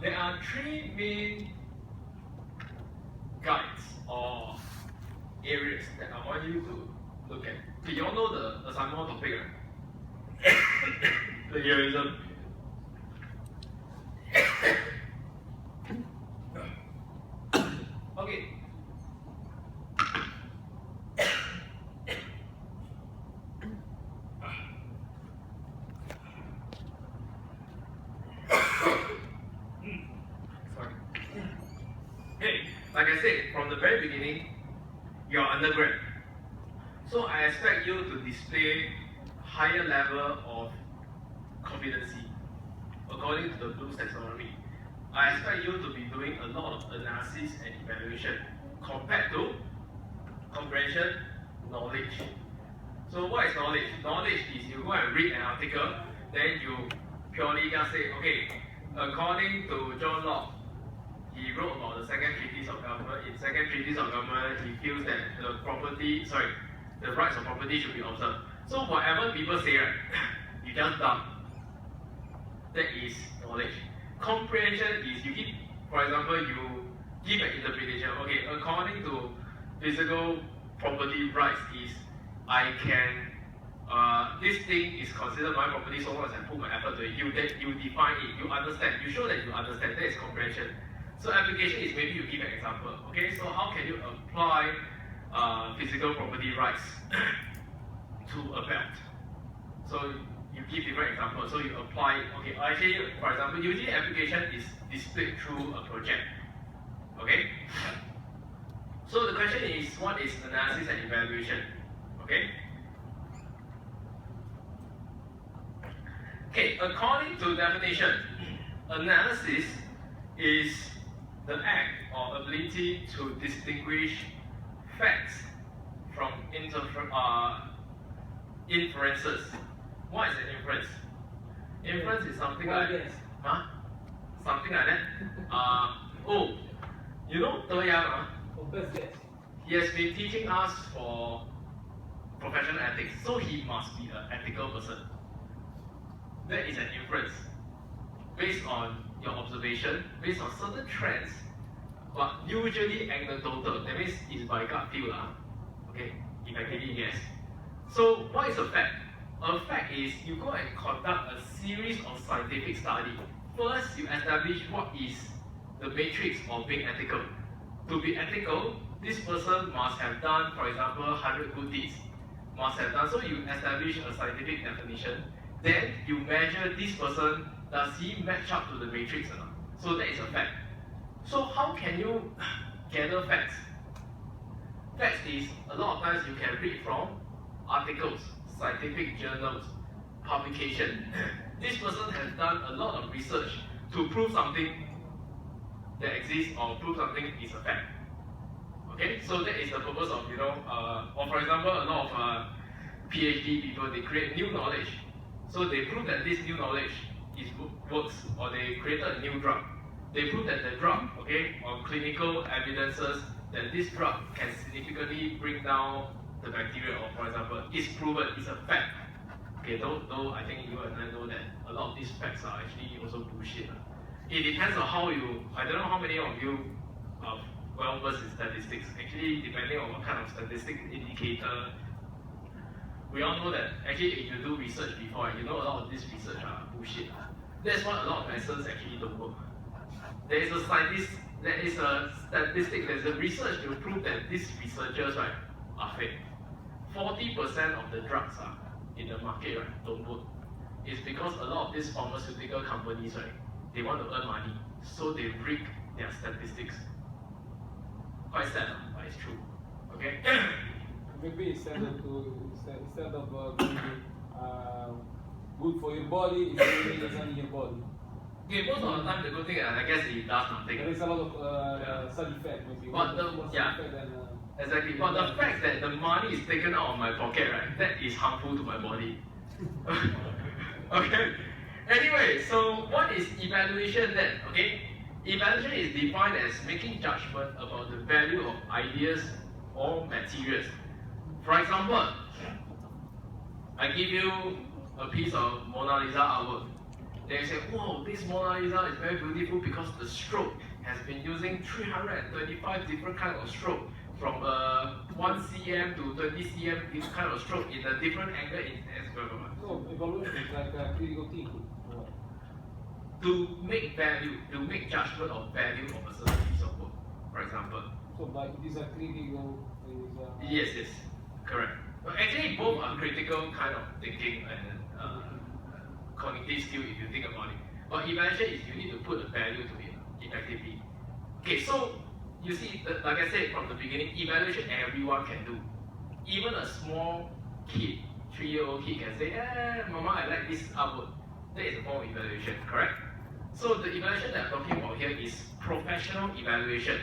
there are three main guides or areas that I want you to look at. Okay, you all know the assignment topic, right? Plagiarism. Okay. Sorry. Hey, like I said, from the very beginning, you're undergrad. So I expect you to display higher level of competency according to the Bloom's taxonomy. I expect you to be doing a lot of analysis and evaluation compared to comprehension, knowledge. So what is knowledge? Knowledge is you go and read an article, then you purely just say, okay, according to John Locke, he wrote about the second treatise of government. In second treatise of government, he feels that the rights of property should be observed. So whatever people say, right, you just dump. That is knowledge. Comprehension is you give, for example, you give an interpretation. Okay, according to physical property rights is I can this thing is considered my property so long as I put my effort to it. You define it, you understand, you show that you understand. That is comprehension. So application is maybe you give an example. Okay, so how can you apply physical property rights to a belt? So you give different examples. So you apply it. Okay, actually, for example, usually application is displayed through a project. Okay. So the question is, what is analysis and evaluation? Okay. Okay, according to definition, analysis is the act or ability to distinguish facts from inferences. What is an inference? Inference is something like huh? Something like that. Oh, you know De Yang? He has been teaching us for professional ethics, so he must be an ethical person. That is an inference based on your observation, based on certain trends, but usually anecdotal. That means it's by gut feel, okay? Effectively, yes. So what is a fact? A fact is you go and conduct a series of scientific study. First, you establish what is the matrix of being ethical. To be ethical, this person must have done, for example, 100 good deeds. Must have done. So you establish a scientific definition. Then you measure this person, does he match up to the matrix or not? So that is a fact. So how can you gather facts? Facts is, a lot of times you can read from articles, scientific journals, publication. This person has done a lot of research to prove something that exists or prove something is a fact. Okay, so that is the purpose of, or for example, a lot of PhD people, they create new knowledge. So they prove that this new knowledge works, or they created a new drug. They prove that the drug, okay, on clinical evidences, that this drug can significantly bring down the bacteria, or for example, it's proven, it's a fact. Okay, though I think you and I know that a lot of these facts are actually also bullshit. It depends on how you, I don't know how many of you are well versed in statistics. Actually, depending on what kind of statistic indicator, we all know that actually if you do research before, you know a lot of this research are bullshit. That's what a lot of medicines actually don't work. There is a scientist, there is a statistic, there's a research to prove that these researchers, right, are fake. 40% of the drugs in the market, right, don't work. It's because a lot of these pharmaceutical companies, right, they want to earn money, so they rig their statistics. Quite sad, but it's true. Okay? Maybe instead of being good for your body, it's really in your body. Okay, most of the time the good thing, I guess it does nothing. There is a lot of side effect, maybe. But exactly. But the fact that the money is taken out of my pocket, right, that is harmful to my body. Okay? Anyway, so what is evaluation then? Okay? Evaluation is defined as making judgment about the value of ideas or materials. For example, I give you a piece of Mona Lisa artwork. They say, "Whoa, this Mona Lisa is very beautiful because the stroke has been using 325 different kinds of stroke, from 1 cm to 20 cm, this kind of stroke in a different angle in blah, blah, blah." So evaluation is like a critical thinking. To make value, to make judgment of value of a certain piece of work, for example. So, but it is a critical. Yes, correct. But actually, both are critical kind of thinking and cognitive skill if you think about it. But evaluation is you need to put a value to it effectively. Okay, so you see, like I said from the beginning, evaluation everyone can do. Even a small kid, 3-year-old kid can say, Mama, I like this artwork. That is a form of evaluation, correct? So the evaluation that I'm talking about here is professional evaluation.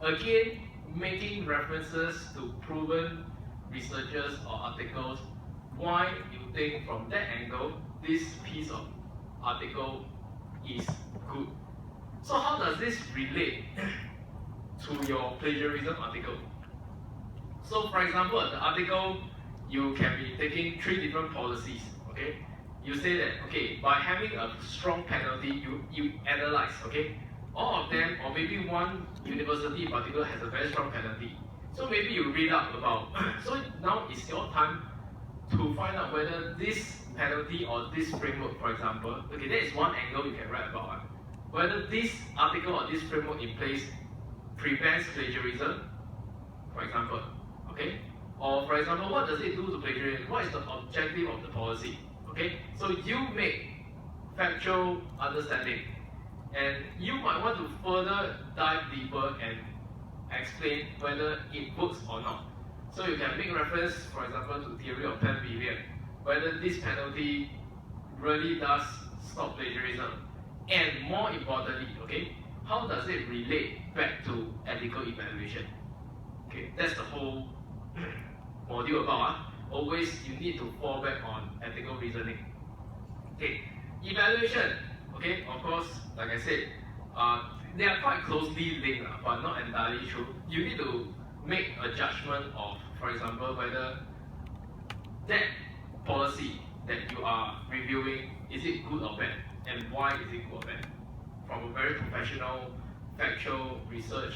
Again, making references to proven researchers or articles, why you think from that angle this piece of article is good. So how does this relate to your plagiarism article? So for example, the article, you can be taking 3 different policies, okay? You say that, okay, by having a strong penalty, you analyze, okay? All of them, or maybe one university in particular has a very strong penalty. So maybe you read up about, so now it's your time to find out whether this penalty or this framework, for example, okay, that is one angle you can write about. Whether this article or this framework in place prevents plagiarism, for example, okay? Or for example, what does it do to plagiarism? What is the objective of the policy? Okay, so you make factual understanding, and you might want to further dive deeper and explain whether it works or not. So you can make reference, for example, to theory of 10 billion, whether this penalty really does stop plagiarism, and more importantly, okay, how does it relate back to ethical evaluation? Okay, that's the whole module about. Always you need to fall back on ethical reasoning. Okay, evaluation. Okay, of course, like I said, they are quite closely linked, but not entirely true. You need to make a judgment of, for example, whether that policy that you are reviewing, is it good or bad, and why is it good or bad, from a very professional, factual research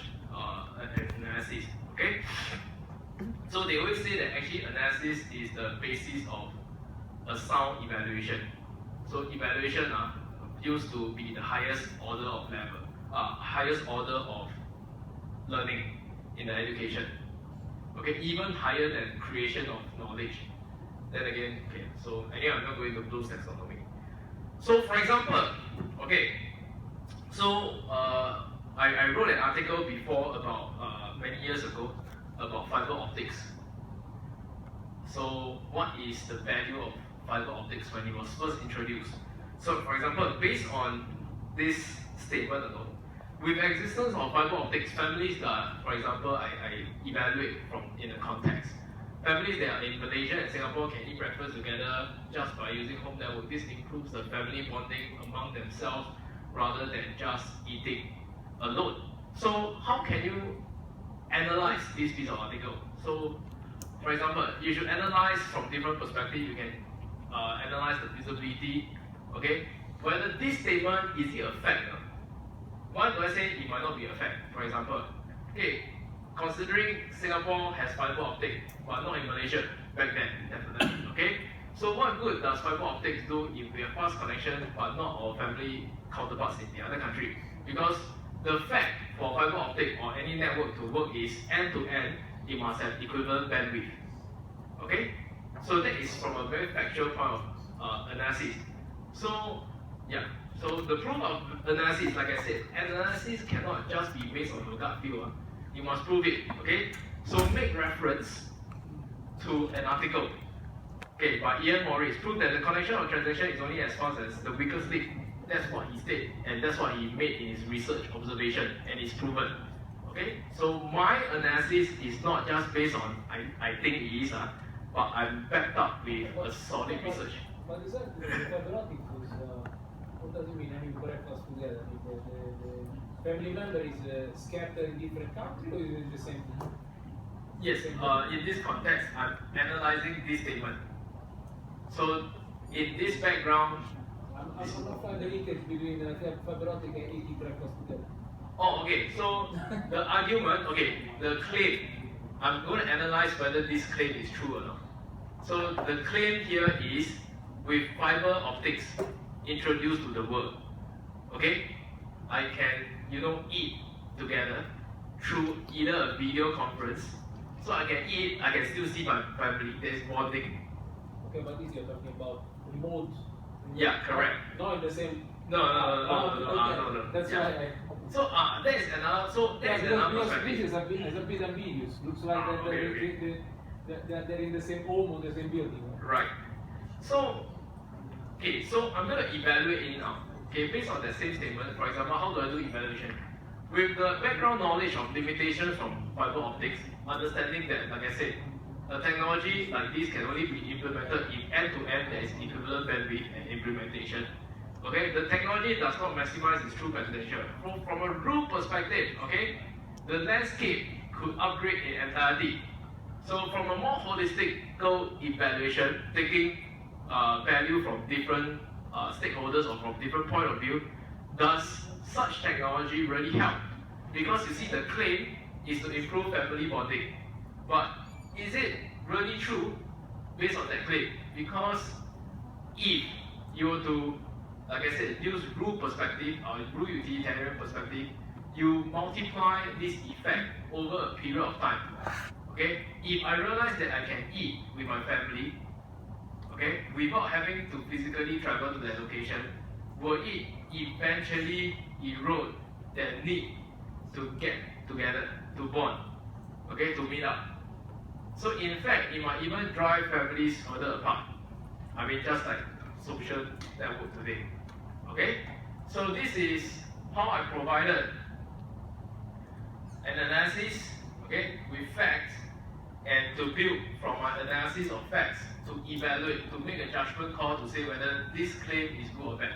analysis. Okay. So they always say that actually analysis is the basis of a sound evaluation. So evaluation used to be the highest order of level, highest order of learning in the education. Okay, even higher than creation of knowledge. Then again, okay, so anyway, I'm not going to Bloom's taxonomy. So for example, okay, so I wrote an article before about many years ago about fiber optics. So what is the value of fiber optics when it was first introduced? So for example, based on this statement alone, with the existence of fiber optics, families that, for example, I evaluate from in a context. Families that are in Malaysia and Singapore can eat breakfast together just by using home network. This improves the family bonding among themselves rather than just eating alone. So how can you analyze this piece of article? So, for example, you should analyze from different perspectives. You can analyze the feasibility, okay? Whether this statement, is it a fact? Why do I say it might not be a fact? For example, okay, considering Singapore has fiber optic, but not in Malaysia back then, definitely, okay? So what good does fiber optics do if we have fast connection, but not our family counterparts in the other country? Because the fact for fiber optic or any network to work is end-to-end, it must have equivalent bandwidth. Okay? So that is from a very factual point of analysis. So, yeah. So the proof of analysis, like I said, analysis cannot just be based on your gut feel. You must prove it. Okay? So make reference to an article, okay, by Ian Morris. Prove that the connection or transaction is only as fast as the weakest link. That's what he said, and that's what he made in his research observation, and it's proven. Okay, so my analysis is not just based on I think it is, but I'm backed up with a solid research. But is that the fiber optic is, what does it mean? I mean, breakfast together. The family member is scattered in different countries, or is it the same thing? Yes, in this context, I'm analyzing this statement. So in this background, I'm not find the linkage between fiber optic and eating breakfast together. Oh, okay. So the argument, okay, the claim. I'm going to analyze whether this claim is true or not. So the claim here is with fiber optics introduced to the world. Okay, I can eat together through either a video conference. So I can eat, I can still see my family. There is bonding. Okay, but this you're talking about remote. Yeah, correct. Not in the same. No. That's why So that is another. So that is another perspective. This is a bit ambiguous. Looks like they're in the same home or the same building. Right. So so I'm going to evaluate it now. Okay, based on that same statement. For example, how do I do evaluation? With the background knowledge of limitations from fiber optics, understanding that, like I said, a technology like this can only be implemented if end-to-end there is equivalent bandwidth and implementation. Okay, the technology does not maximize its true potential. From a rule perspective, okay, the landscape could upgrade in entirety. So from a more holistic evaluation, taking value from different stakeholders or from different point of view, does such technology really help? Because you see, the claim is to improve family bonding, but is it really true based on that claim? Because if you were to, like I said, use rule perspective or rule utilitarian perspective, you multiply this effect over a period of time. Okay, if I realize that I can eat with my family, okay, without having to physically travel to that location, will it eventually erode that need to get together, to bond, okay, to meet up? So in fact, it might even drive families further apart. I mean, just like social network today. Okay? So this is how I provided an analysis, okay, with facts, and to build from my analysis of facts to evaluate, to make a judgment call to say whether this claim is good or bad.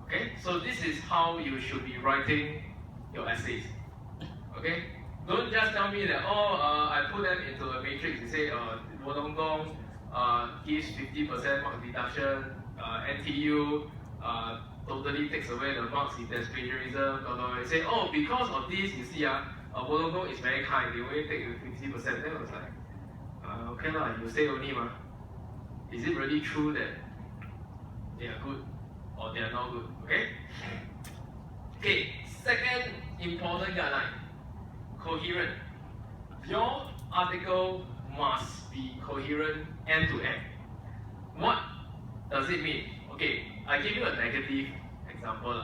Okay? So this is how you should be writing your essays. Okay? Don't just tell me that, I put them into a matrix. You say, Wollongong gives 50% mark deduction, NTU totally takes away the marks if there's plagiarism, blah, blah. You say, because of this, you see, Wollongong is very kind, they only take 50%. Then I was like, okay lah, you say only ma. Is it really true that they are good or they are not good? Okay? Okay, second important guideline. Coherent. Your article must be coherent end to end. What does it mean? Okay, I give you a negative example.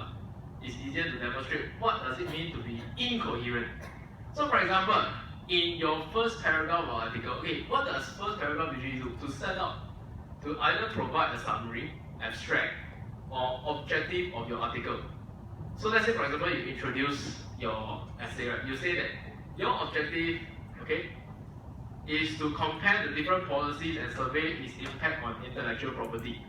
It's easier to demonstrate what does it mean to be incoherent. So for example, in your first paragraph of article, okay, what does first paragraph usually do? To set up, to either provide a summary, abstract, or objective of your article. So let's say for example, you introduce your essay, right? You say that your objective, okay, is to compare the different policies and survey its impact on intellectual property.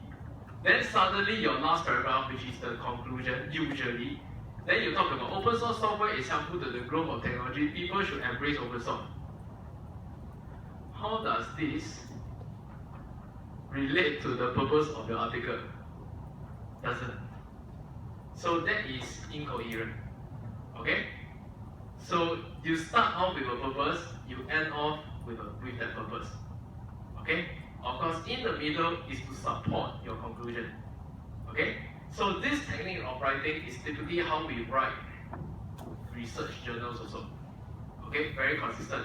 Then suddenly your last paragraph, which is the conclusion, usually, then you talk about open source software is helpful to the growth of technology, people should embrace open source. How does this relate to the purpose of your article? Doesn't. So that is incoherent. Okay? So you start off with a purpose, you end off with that purpose. Okay? Of course, in the middle is to support your conclusion. Okay? So this technique of writing is typically how we write research journals also. Okay? Very consistent.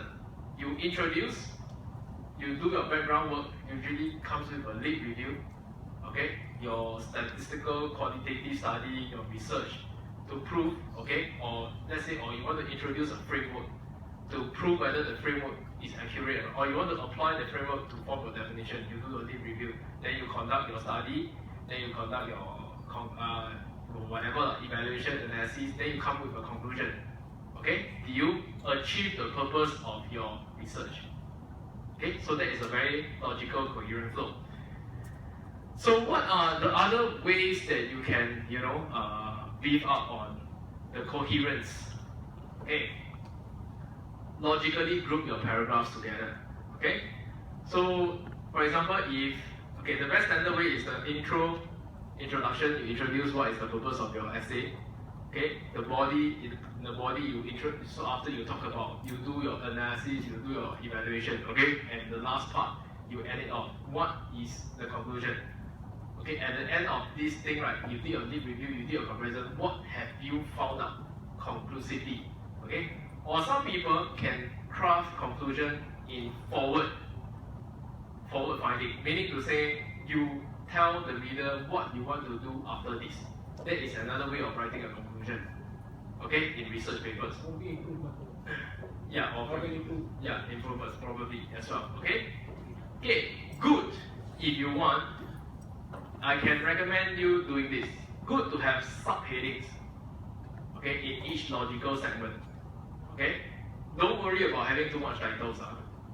You introduce, you do your background work, usually comes with a lead review. Okay? Your statistical quantitative study, your research to prove, okay, or let's say, or you want to introduce a framework to prove whether the framework is accurate, or you want to apply the framework to form your definition, you do a lead review, then you conduct your study, then you conduct your whatever evaluation analysis, then you come with a conclusion. Okay, do you achieve the purpose of your research? Okay, so that is a very logical, coherent flow. So what are the other ways that you can, beef up on the coherence? Okay, logically group your paragraphs together. Okay, so for example, if the best standard way is the intro, introduction, you introduce what is the purpose of your essay. Okay, the body, in the body you introduce, so after you talk about, you do your analysis, you do your evaluation, okay, and the last part, you end it off. What is the conclusion? Okay, at the end of this thing, right, you did a deep review, you did a comparison, what have you found out conclusively? Okay, or some people can craft conclusion in forward finding, meaning to say, you tell the reader what you want to do after this. That is another way of writing a conclusion. Okay, in research papers. Yeah, or improvements probably as well. Okay? Okay, good. If you want, I can recommend you doing this. Good to have subheadings. Okay, in each logical segment. Okay? Don't worry about having too much titles,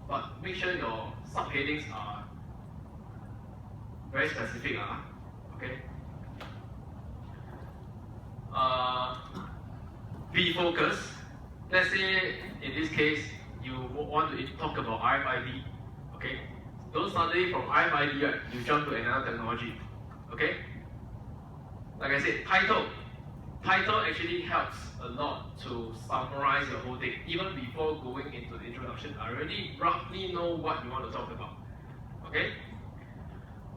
but make sure your subheadings are very specific. Okay? Be focused. Let's say in this case you want to talk about RFID. Okay? Don't suddenly from RFID you jump to another technology. Okay? Like I said, title. Title actually helps a lot to summarize your whole thing. Even before going into the introduction, I already roughly know what you want to talk about. Okay?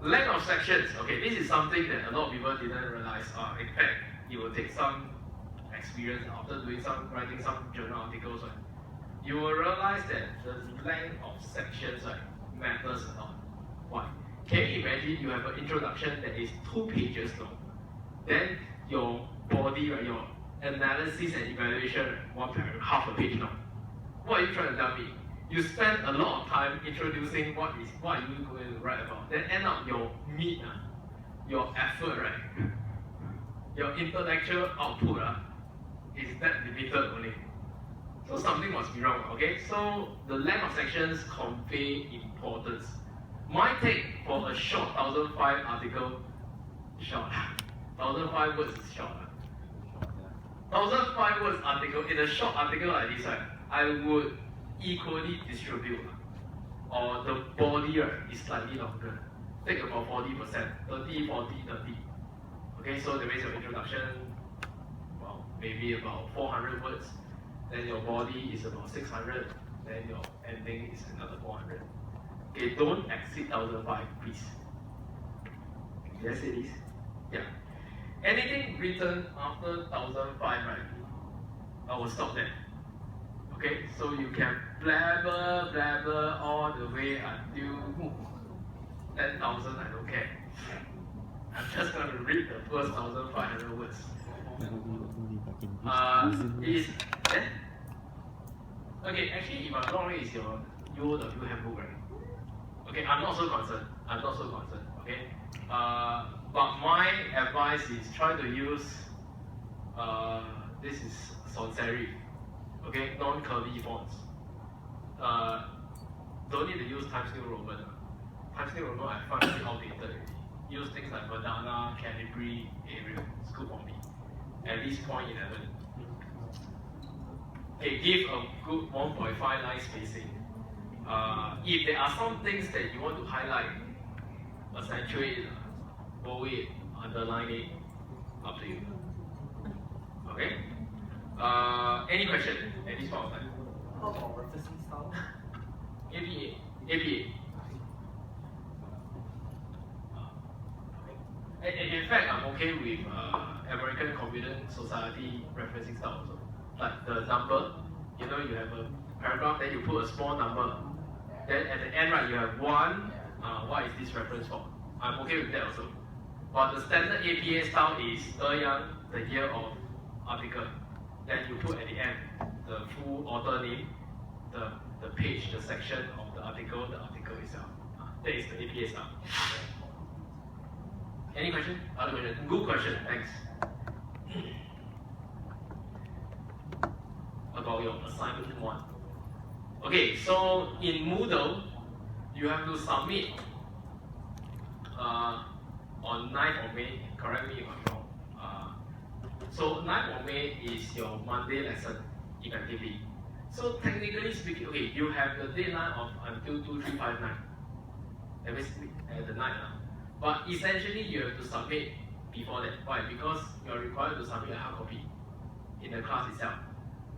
Length of sections. Okay, this is something that a lot of people didn't realize. In fact, it will take some experience after writing some journal articles. Right? You will realize that the length of sections matters a lot. Why? Can you imagine you have an introduction that is 2 pages long, then your body, right, your analysis and evaluation, one paragraph, half a page long. What are you trying to tell me? You spend a lot of time introducing what are you going to write about. Then end up your meat, your effort, right? Your intellectual output is that limited only. So something must be wrong. Okay, so the length of sections convey importance. My take for a short 1005 article, short 1005 words is short. 1005 words article, in a short article like this, I would equally distribute, or the body is slightly longer. Take about 40%, 30, 40, 30. Okay, so the base of introduction, well, maybe about 400 words. Then your body is about 600. Then your ending is another 400. Okay, don't exceed 1005, please. Did I say this? Yeah. Anything written after 1005, right? I will stop there. Okay, so you can blabber all the way until 10,000. I don't care. I'm just going to read the first 1,500 words. Okay, actually, if I'm wrong, it's your UOW handbook, right? Okay, I'm not so concerned. Okay, but my advice is try to use this is sans serif. Okay, non-curly fonts. Don't need to use Times New Roman. Times New Roman I find it outdated already. Use things like Banana, Calibri, Arial. It's good for me. At least 0.11. Okay, give a good 1.5 line spacing. If there are some things that you want to highlight, accentuate it, bold it, underline it, up to you. Okay? Any question at this point of time? How about referencing style? APA. And in fact, I'm okay with American Computer Society referencing style also. Like the number, you have a paragraph, then you put a small number. Then at the end, right, you have one, what is this reference for? I'm okay with that also. But the standard APA style is the year of article. Then you put at the end the full author name, the page, the section of the article itself. That is the APA style. Any question? Other question? Good question, thanks. About your assignment 1. Okay, so in Moodle, you have to submit on 9th of May. Correct me if I'm wrong. So 9th of May is your Monday lesson, effectively. So technically speaking, okay, you have the deadline of until 2359. That means at the night. But essentially, you have to submit before that. Why? Because you are required to submit a hard copy in the class itself.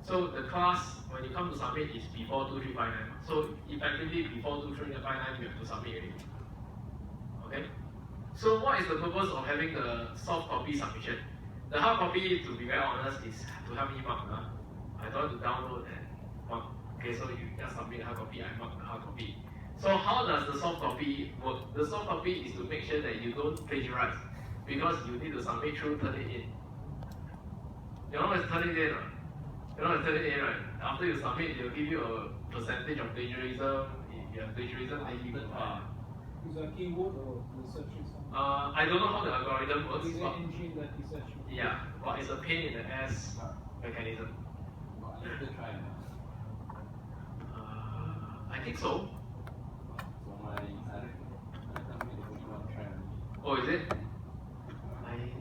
So the class, when you come to submit, is before 2359. So effectively, before 2359, you have to submit already. Okay? So what is the purpose of having the soft copy submission? The hard copy, to be very honest, is to help me mark. I don't want to download and mark. Okay, so you just submit hard copy, I mark the hard copy. So how does the soft copy work? The soft copy is to make sure that you don't plagiarize, because you need to submit through Turnitin. You know what's Turnitin? You know what's Turnitin, right? After you submit, they'll give you a percentage of plagiarism. If you have plagiarism, then you Is a keyword or research result? I don't know how the algorithm works. Is an But, engine that research? yeah, but it's a pain in the ass mechanism. I think so. Oh, is it?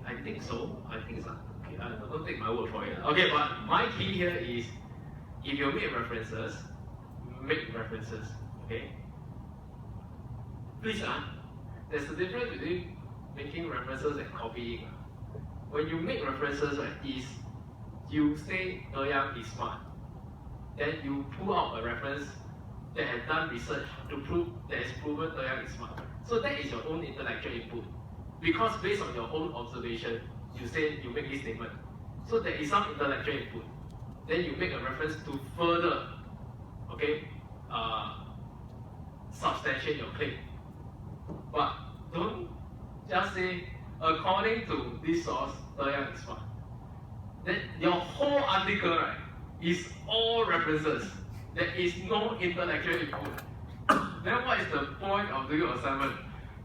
I think so. I think so. Okay, don't take my word for it. Okay, but my key here is, if you make references, make references. Okay. Please, there's a difference between making references and copying. When you make references, right, is you say Yang is smart, then you pull out a reference that has done research to prove that it's proven Yang is smart. So that is your own intellectual input. Because based on your own observation, you say you make this statement. So there is some intellectual input. Then you make a reference to further, okay, substantiate your claim. But don't just say, according to this source, Yang is smart. Then your whole article, right, is all references. There is no intellectual input. Then what is the point of doing your assignment?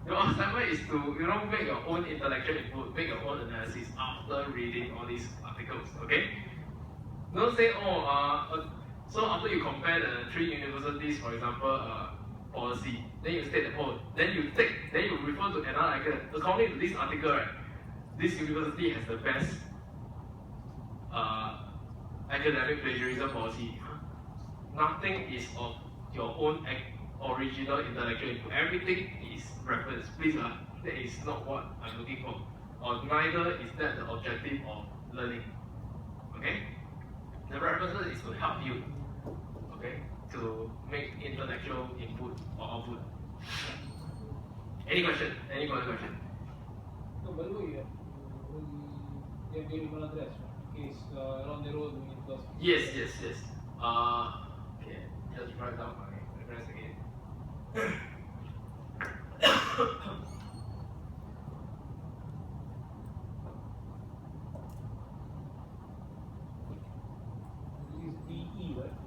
Your assignment is to, make your own intellectual input, make your own analysis after reading all these articles, okay? Don't say, so after you compare the 3 universities, for example, policy, then you state the then you refer to another article. According to this article, right, this university has the best academic plagiarism policy. Nothing is of your own original intellectual input. Everything is reference. Please, that is not what I'm looking for. Or neither is that the objective of learning. Okay? The references is to help you, okay, to make intellectual input or output. Any question? Any further question? No, but you have given an address, in case along the road we need to ask. Yes. Okay, just write down my address again.